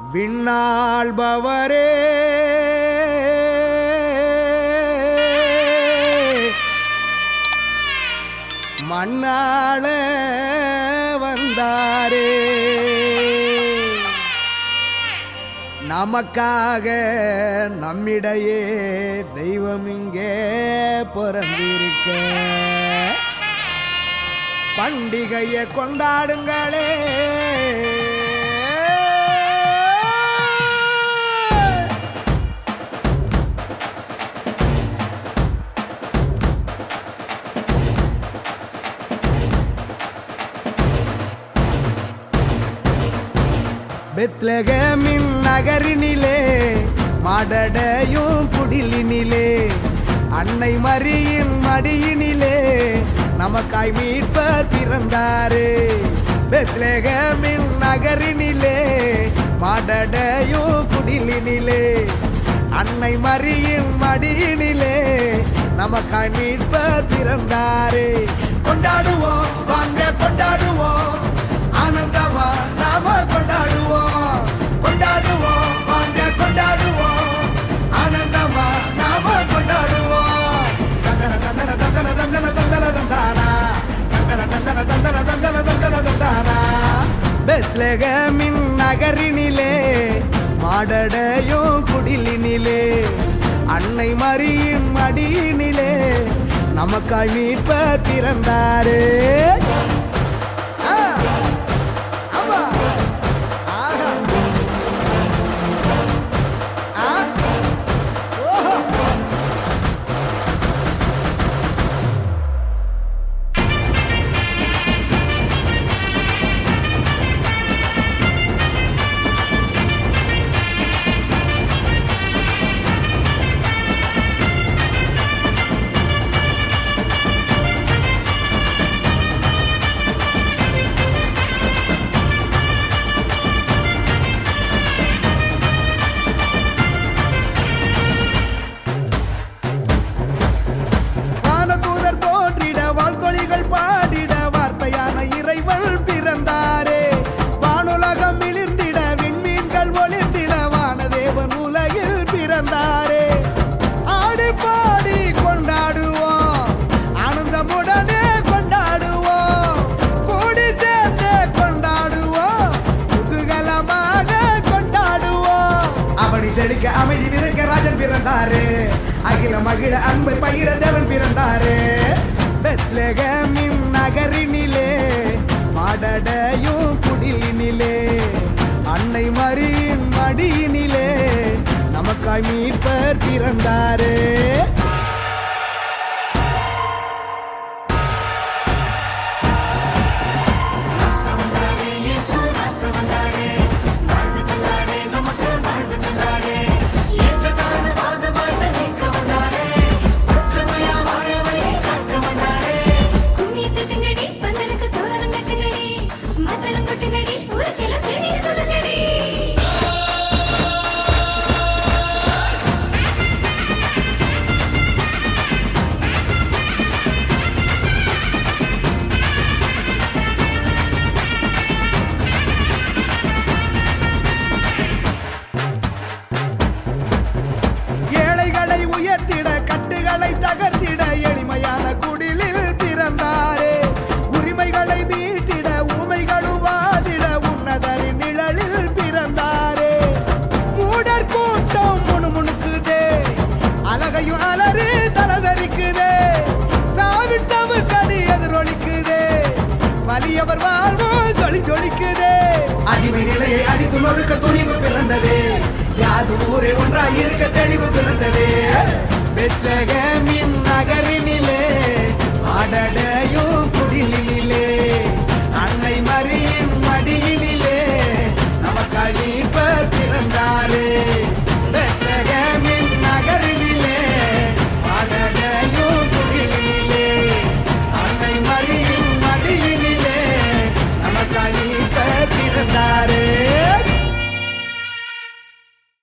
விண்ணாள்பவரே மண்ணாள வந்தாரே நமக்காக நம்மிடையே தெய்வம் இங்கே பிறந்திருக்க பண்டிகையை கொண்டாடுங்களே பெத்லகேமின் நகரினிலே மாடடையும் குடிலினிலே அன்னை மரியின் மடியினிலே நமக்காய் மீட்பர் பிறந்தாரே. பெத்லகேமின் நகரினிலே மாடடையும் குடிலினிலே அன்னை மரியின் மடியினிலே நமக்காய் மீட்பர் பிறந்தாரே. கொண்டாடுவோம் வாங்க கொண்டாடுவோம் ஆனந்தமா நாம கொண்டாடுவோம். கொண்டாடுவோம் வாங்க கொண்டாடுவோம் ஆனந்தமா நாம கொண்டாடுவோம். தந்தன தந்தன தந்தன தந்தன தந்தன தந்தானா தந்தன தந்தன தந்தன தந்தன தந்தன தந்தானா. பெத்லகேமின் நகரினிலே மாடடையும் குடிலினிலே அன்னை மரியின் மடியினிலே நமக்காய் மீட்பர் பிறந்தாரே. செழிக்க அமைதி விதைக்க ராஜன் பிறந்தாரே. அகில மகிழ அன்பை பயிர தேவன் பிறந்தாரே. பெத்லகேமின் நகரினிலே மாடடையும் குடிலினிலே அன்னை மரியின் மடியினிலே நமக்காய் மீட்பர் பிறந்தாரே. உயர்த்திட கட்டுகளை தகர்த்திட எளிமையான குடிலில் பிறந்தாரே. உரிமைகளை மீட்டிட ஊமைகளும் வாதிட உன்னதரின் நிழலில் பிறந்தாரே. மூடர் கூட்டம் முணுமுணுக்குதே அழகையும் அலறி தலதரிக்குதே. சாவின் சவுக்கடி எதிரொலிக்குதே வலியவர் வாழ்வோ ஜொலி ஜொலிக்குதே. அடிமை நிலையை அடித்து நொறுக்க துணிவு பிறந்ததே. யாது ஊரே ஒன்றாய் இருக்க தெளிவு பிறந்ததே. பெத்லகேமின் நகரினிலே